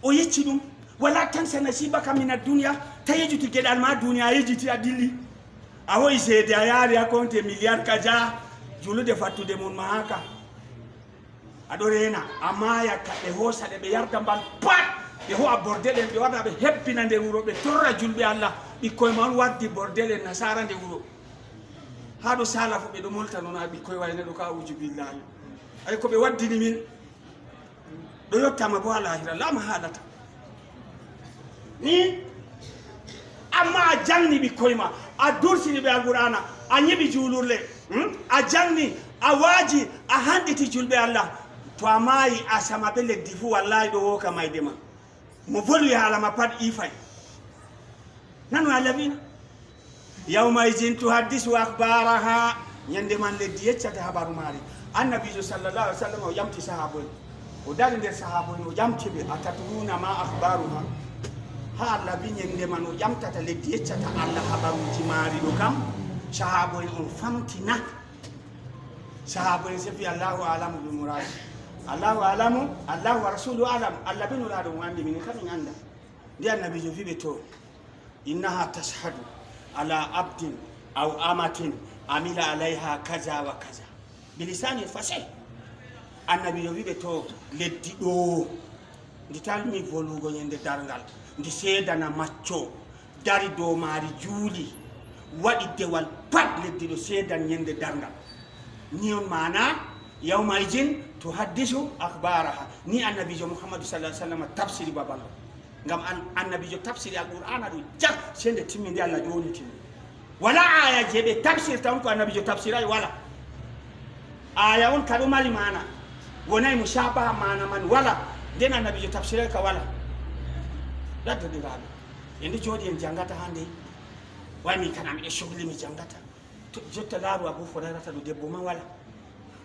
o yecci ɗum wala tan sa nasibaka min addunia ta yejuti geɗal ma duniya yejiti a dilli a hoyi seede a yaari a compte milliard kaja julude fattude mum ma haka aɗo rena a maya ka ɓe hoosaɗe ɓe yarda mbal pat ɓe ho'a bordel en ɓe waɗa ɓe hebbina nder wuro ɓe torra julɓe Allah ɓikkoye man waddi bordel en nasara nde wuro ha ɗo sala fo ɓeɗo molta noon a ɓikkoye wayne ɗo ka uju billahi ay ko ɓe waddini min ɗo yottama bo ha lahira lama haɗata ni amma a jangni ɓikkoye ma a dursini ɓe alqur'ana a ñiɓi julurle a jangni a waaji a hanɗiti julɓe Allah to a maayi a sama ɓe leddi fuu wallahi ɗo woka mayde ma mo volwi haalama pat ifay nanu Allah wina yawma idin tuhaddisu akhbaraha ñande man leddi yeccata habaru maari annabijo sallallahu alaihi wasallam o yamti sahaba en o dari nder sahaba en o yamti ɓe atatruna ma akhbaruha ha Allah wi ñande man o yamtata leddi yeccata Allah habaruji maari ɗo kam sahaba en on famtina sahaba en sefi Allahu alamu bi murad Allahu alamu Allahu wa rasulu alam Allah bin nuraɗo mo andi min kamin anda nde annabijo wiɓe to innaha tashhadu ala abdin aw amatin amila alayha kaza wa kaza bilisani fasih annabijo wiɓe to leddi ɗo ndi talmi volugo ñande dargal ndi seedana macco dari dow maari juuli waɗi dewal pat leddi ɗo seedan ñande dargal ni on mana yawma idin tuhaddisu akhbaraha ni annabijo muhammadu sallallahu alaihi wasallam tafsiri babal ngam annabijo tafsiri alqur'ana ɗo jak sende timmi nde Allah ƴoni timmi wala aya je ɓe tafsirta on ko annabijo tafsiray wala aya on kaɗo mari mana wonay mushabaha mana man wala nden annabijo tafsiray ka wala ɗaddodiraɗo e nde jooɗi en jangata hande waymi kana miɗe sohli mi jangata to jotta laaru Abu Hurairata ɗo debbo man wala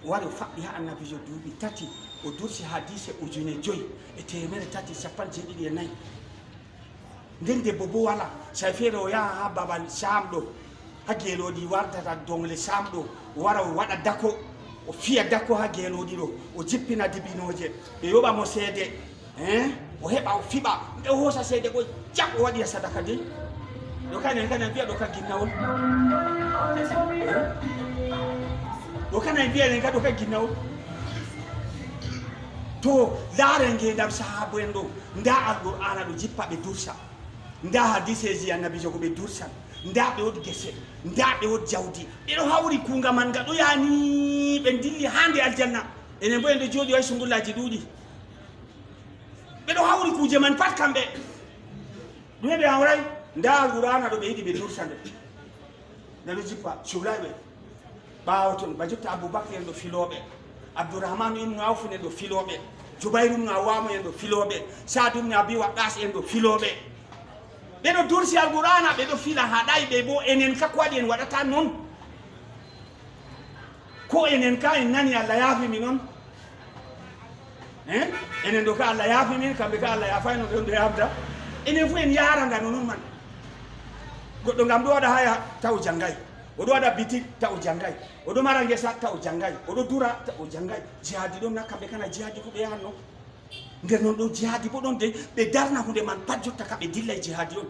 wari o faɓɓi ha annabijo duuɓi tati o dursi hadise ujune 5,350 nden debbo bo wala say feere o yaha ha babal Sam ɗo ha geeloɗi wartata dongle Sam ɗo o wara o waɗa dako o fiya dako ha geeloɗi ɗo o jippina dibinoje ɓe yoɓa mo seede o heɓa o fiɓa ɓe hoosa seede ko jak o waɗi a sadaka de ɗo kanen kanen mbiya ɗo ka ginnawol ɗo kana mbiyanen ka ɗo ka ginnawol to laare ngendam sahaba en ɗo nda alqur'ana ɗo jippa ɓe dursa nda hadiseji annabijo ko ɓe dursan nda ɓe wodi gese nda ɓe wodi jawdi ɓeɗo hawri kunga man nga ɗo yani ɓe dilli hande aljanna enen bo en ɗo jooɗi way sungullaji ɗuuɗi ɓeɗo hawri kuje man pat kamɓe ɗume ɓe hawray nda alqur'ana ɗo ɓe yiɗi ɓe dursa nde nde ɗo jippa suhlayɓe ɓaawo toon ba jotta Aboubacry en ɗo filoɓe Abdourahmane ibnu Awf en ɗo filoɓe Jubayru ibnu Awwam en ɗo filoɓe Saad ibnu Abi Waqqas en ɗo filoɓe ɓeɗo dursi alqur'ana ɓeɗo fila haɗay ɓe bo enen ka ko waɗi en waɗata noon ko enen ka en nani Allah yaafimi noon enen ɗo ka Allah yaafimin kamɓe ka Allah yaafayno ɗon ɗo yabda enen fof en yaranga no noon man goɗɗo ngam ɗo waɗa haya taw janggay oɗo waɗa bitik taw janggay oɗo mara ngesa taw janggay oɗo dura taw janggay jihadi ɗon na kamɓe kana jihadi ko ɓe yahan noon nder noon ɗo jihadi bo ɗon de ɓe darna hunde man pat jotta ka ɓe dilla e jihadi on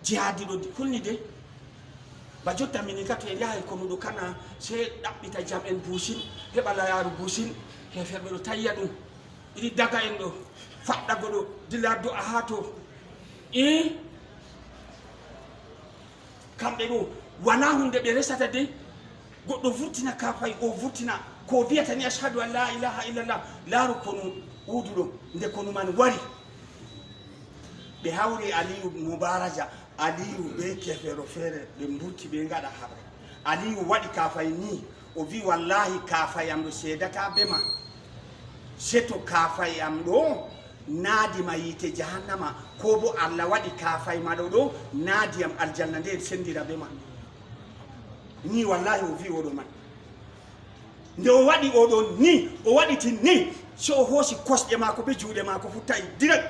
jihadi ɗo hulni de ba jotta minin ka to en yahay kono ɗo kana se ɗaɓɓita jam en buusin heɓa layaru buusin heferɓe ɗo tayya ɗum iɗi daga en ɗo faɗɗago ɗo dilla do'a ha to kamɓe ɗo wala hunde ɓe resata de goɗɗo vurtina kafay o vurtina ko wiyata ni ashhadu an la ilaha illallah laaru konu uuduɗo nde konu man wari ɓe hawri Aliyu Mubaraja Aliyu ɓe kefero feere ɓe mburti ɓe ngaɗa haɓre Aliyu waɗi kafay ni o wi wallahi kafayam ɗo seedata be ma seto kafayam ɗo naadima yiite jahannama ko bo Allah waɗi kafay maɗo ɗo naadiyam aljanna nde sendira be ma ni wallahi o wi oɗo man nde o waɗi oɗo ni o waɗiti ni so o hoosi kosɗe maako be juuɗe maako fu tawi direct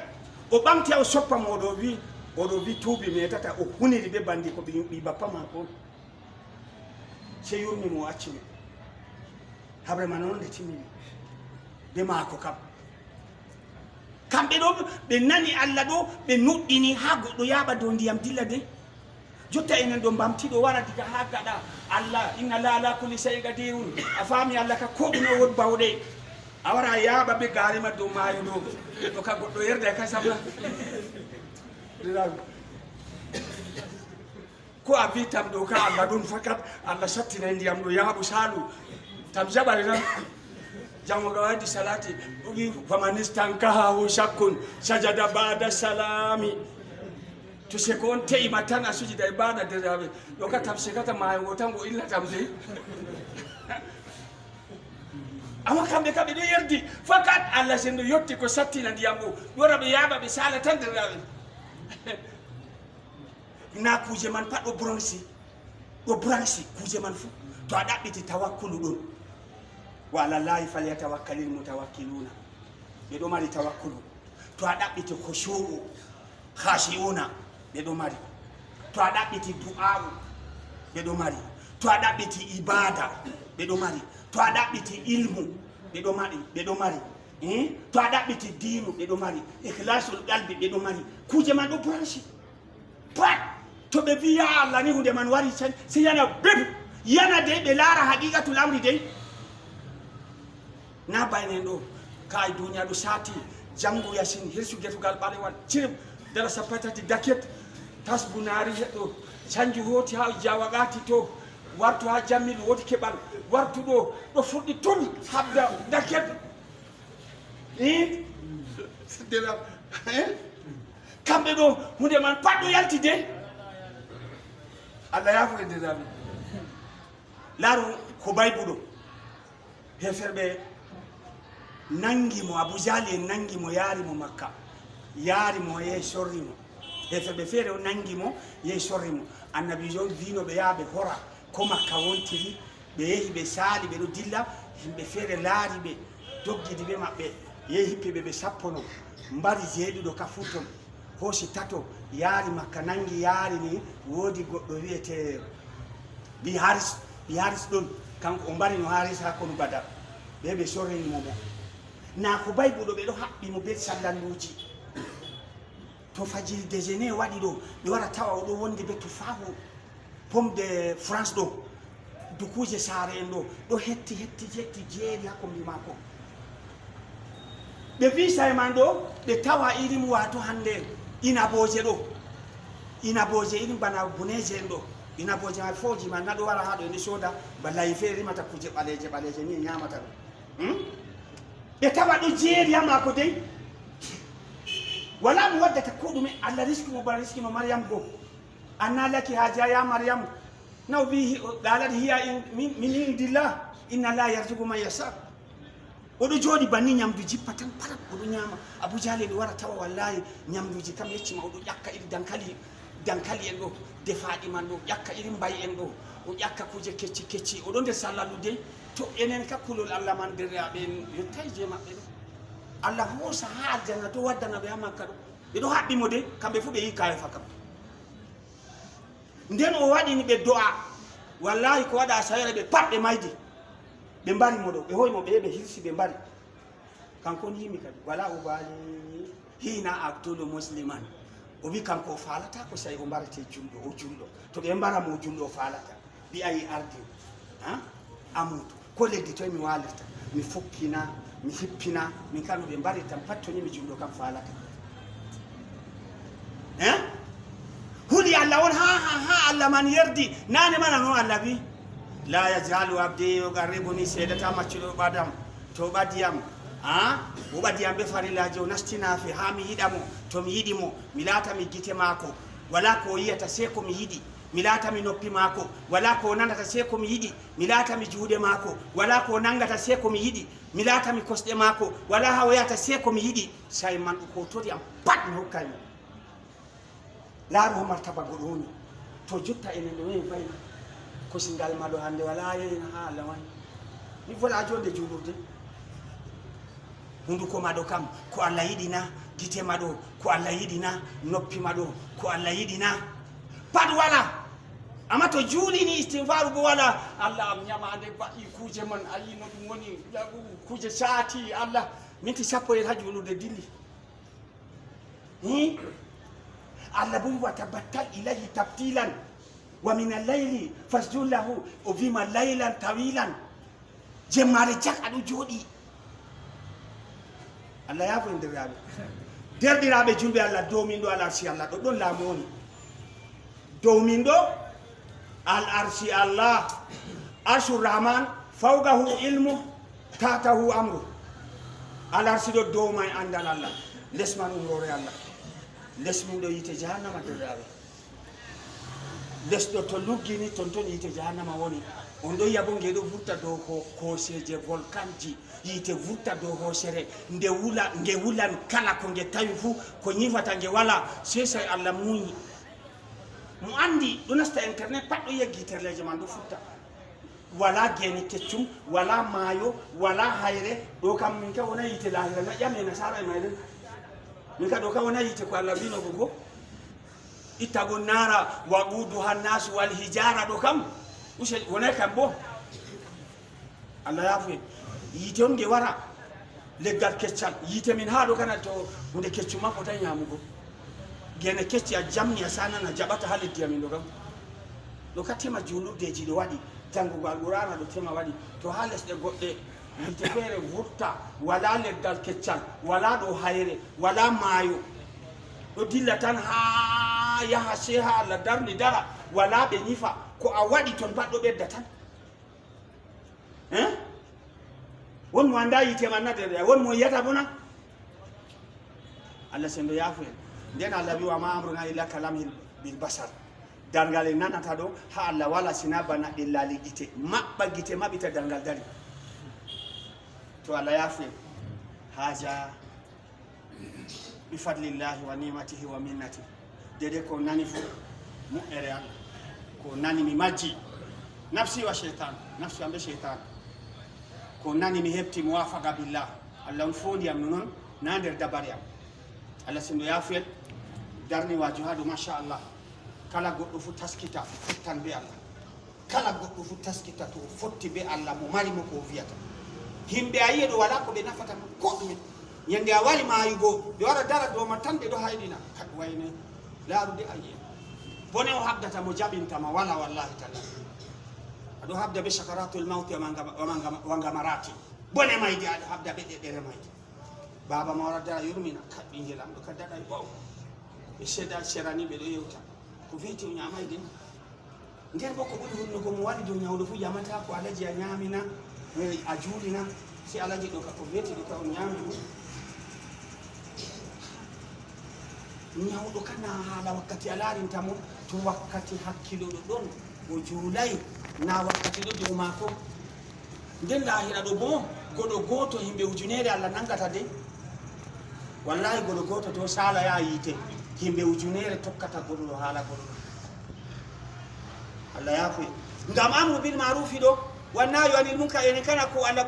o ɓamti o soppamo oɗo wi tuubi metata o huniri be bandi ko ɓi bappa maako on se yurmimo o accimo habre man on nde timmini be maako kam kamɓe kamɓe ɗo ɓe nani Allah ɗo ɓe nuɗɗini ha goɗɗo yaɓa dow ndiyam dilla de jotta enen ɗo bamtiɗo wara diga ha gaɗa Allah inna la ala kulli shay'in qadirun a faami Allah ka ko ɗume won bawɗe a wara yaɓa ɓe garima dow maayo ɗo ka goɗɗo yerda ka sabla ko a wi tam ɗo ka Allah ɗum fakat Allah sattina ndiyam ɗo yaaɓu saalu tam jaɓari tan jango ɗo waddi salati wi famanistankahahu shakkun sajada bada salami to se ko on te'ima tan a sujida e bada derraɓe ɗo ka tam sekata maayo ngo tan ngo illa tam de amma kamɓe ka ɓe ɗo yerdi fakat Allah sen ɗo yetti ko sattina ndiyam ɗo ɗora ɓe yaaɓa ɓe sala tan derraɓe na kuje man pat ɗo branchi kuje man fu to a ɗaɓɓiti tawakkulu ɗon wa ala llahi falyatawakkalil mutawakkiluna ɓe ɗo mari tawakkulu to a ɗaɓɓiti khushu'u khashi'una ɓe ɗo mari to a ɗaɓɓiti du'a'u ɓe ɗo mari to a ɗaɓɓiti ibada ɓe ɗo mari to a ɗaɓɓiti ilmu ɓe ɗo mari to a ɗaɓɓiti dinu ɓe ɗo mari ikhlasul qalbi ɓe ɗo mari kuje man ɗo branchi pat to ɓe wi ya Allah ni hunde man wari can si yana beb yana de ɓe laara haqiqatul amri de na baynen ɗo ka e duniya ɗo sati jango yasin hirsu getugal ɓalewal cirib dara sappatati daket tasbunari heɗɗo canji hoti ha jawagati to wartu ha jammil wodi keɓal wartu ɗo fuɗɗi tul habda daket kamɓe ɗo hunde man pat ɗo yalti de Allah yafo e deraɓe laaru ko baybuɗo heferɓe nangimo Abu Jali en nangimo yaarimo Makka yaarimo yehi sorrimo heferɓe feere o nangimo yehi sorrimo annabijo wino ɓe yaha ɓe hora ko Makka wontiri ɓe yehi ɓe saali ɓe ɗo dilla yimɓe feere laari ɓe doggidi ɓe maɓɓe yehi hippiɓe ɓe sappono mbari jeeɗiɗo ka fu ton hoosi tato yaari Makka nangi yaari ni woodi goɗɗo wiyete bi haris ɗon kanko o mbari no haris ha kono Badar ɓe sorrinimo mo na ko baybuɗo ɓe ɗo haɓɓi mo be sallalluji to fajiri déjeuner waɗi ɗo ɓe wara tawa oɗo wondi be tufahu pomme de France ɗo dukuje saare en ɗo hetti jeeri ha kombi mako ɓe visa e man ɗo ɓe tawa irim wato hande inaboje ɗo inaboje irin bana buneje en ɗo inaboje ma foji man naɗo wara ha ɗo ene soda ballayi feere rimata kuje ɓaleje ni ñamata ɗo ɓe tawa ɗo jeeri ha mako dey wala mo waddata ko ɗume Allah riski mo bana riski mo Maryam go anna laki haja ya Maryam naw bi qalat hiya min indillah inna la yarzuqu man yasha oɗo jooɗi banni ñamdu jippa tan parat oɗo ñama Abu Jali ɗo wara tawa wallahi ñamduji kam yeccima oɗo ƴakka iri dankali en ɗo defaɗi man ɗo ƴakka iri mbayi en ɗo o ƴakka kuje kecci oɗo nder sallalu de to enen ka kulol Allah man derreaɓe en yottay je maɓɓe ɗo Allah hoosa ha aljanna to waddana ɓe ha Makka ɗo ɓeɗo haɓɓimo de kamɓe fu ɓe yi kaye fa kam nden o waɗini ɓe do'a wallahi ko waɗa sayre ɓe pat ɓe maydi ɓe mbari mo ɗo ɓe hoymo ɓe hirsi ɓe mbari kanko on yimi kadi wala o baali hina abdulu musliman o wi kanko o falata ko sayi o mbarate julɗo o julɗo to ɓe mbaramo julɗo o falata ɓi ayi ardi amutu ko leddi toye mi walirta mi fukkina mi hippina min kano ɓe mbari tan pat toni mi julɗo kam falata huuli Allah on ha Allah man yerdi nane mana noon Allah wi la yajalu abdi yuqarribuni seedata maccuɗo ɓadam to ɓadiyam o ɓadiyam ɓe farillaji o nastinafe ha mi yiɗamo to mi yiɗimo mi laatami gite maako wala ko yiyata se ko mi yiɗi mi laatami noppi maako wala ko nanata se ko mi yiɗi mi laatami juuɗe maako wala ko nangata se ko mi yiɗi mi laatami kosɗe maako wala ha o yahata se ko mi yiɗi say man ko tori am pat mi hokkaymo laaru ho martaba goɗo woni to jotta enen ɗo en fayi kosingal maɗo hande wala yeyna ha Allah wani mi vola jonde juulurde hunduko maɗo kam ko Allah yiɗina gite maɗo ko Allah yiɗina noppi maɗo ko Allah yiɗina pat wala amma to juulini istinfaru bo wala Allah am ñamande baɗi kuje man ayi no ɗum woni kuje saati Allah minti sappo en ha juulude dilli Allah bui watabattal ilayhi tabtilan wa min al-layli fasjud lahu ubima laylan tawilan jemmare jak adu jodi Allah ya fo ndirabe derdirabe julbe Allah domin do al-arshi Allah do don lamoni domin do al-arshi Allah arshur rahman fawqahu ilmu tatahu amru al-arshi do domay andal Allah lesman ngore Allah lesmin do yite jahannama derdirabe lesdo to luggini tonton yite jahannama woni on do yabo ngedo vurta do ko seje volcanji yite vurta do hosere nde wula nge wulan kala ko nge tawi fu ko nyifata nge wala sesay Allah muyi mu andi do nasta internet pat do yeggi terleje man do futta wala geni keccum wala mayo wala hayre do kam min ka wona yite lahira na jamme na sara mayden min ka do ka wona yite ko Allah bino go itago nara wagudu hannas wal hijara do kam usel wona kam bo Allah ya fi yite on ge wara leggal keccal yite min ha do kana to hunde keccuma ko tan yamugo gene kecci a jamni asana na jabata haliti amin do kam do katima juludeji do wadi jangugo alqur'ana do tema wadi to hales de godde yite fere vurta wala leggal keccal wala do hayre wala mayo do dilla tan ha yaha sheha Allah darni dara wala be nyifa ko a wadi ton baddo bedda tan won mo anda yite man nadere won mo yata bona Allah sendo yafu den Allah bi wa ma amruna illa kalamil bil basar dangal nanata do ha Allah wala sinabana illa li gite mabba gite mabita dangal dari to Allah yafu haja bi fadlillahi wa ni'matihi wa minnatihi dede ko nani fu mu ere Allah ko nani mi majji nafsi wa shaytan nafsi ambe shaytan ko nani mi hebti muwafaqa billah Allah fondi am non na der dabariam Allah sindo yafel darni wajuhadu masha Allah kala goddo fu taskita futtan be Allah kala goddo fu taskita to fotti be Allah mo mari mo ko viyata himbe ayedo wala ko be nafata ko dum yande a wali mayugo be wara dara do matande do haydina kad wayne laarude ayi bone o habdata mo jabinta ma wala wallahi ta'ala ado habda be shakaratul maut wa ngamarati bone maydi ado habda be dere maydi baba ma wara dara yurmina kaddi helam do kadda ay baw e seda serani be do yewta ko veti o nyamaydi nder bokko budi hunno ko mo wali do nyawdo fu jamata ko alaji a nyamina a julina si alaji do ko veti do ka o nyamdu nyawdo kana hala wakkati alarinta mo to wakkati hakkilo do don o julay na wakkati do do mako den lahira do bo godo goto himbe ujunere Allah nangata de wallahi godo goto to sala ya yite himbe ujunere tokkata godo hala godo Allah yafi ngam amru bil ma'ruf do wannahi anil munkar en kana ko Allah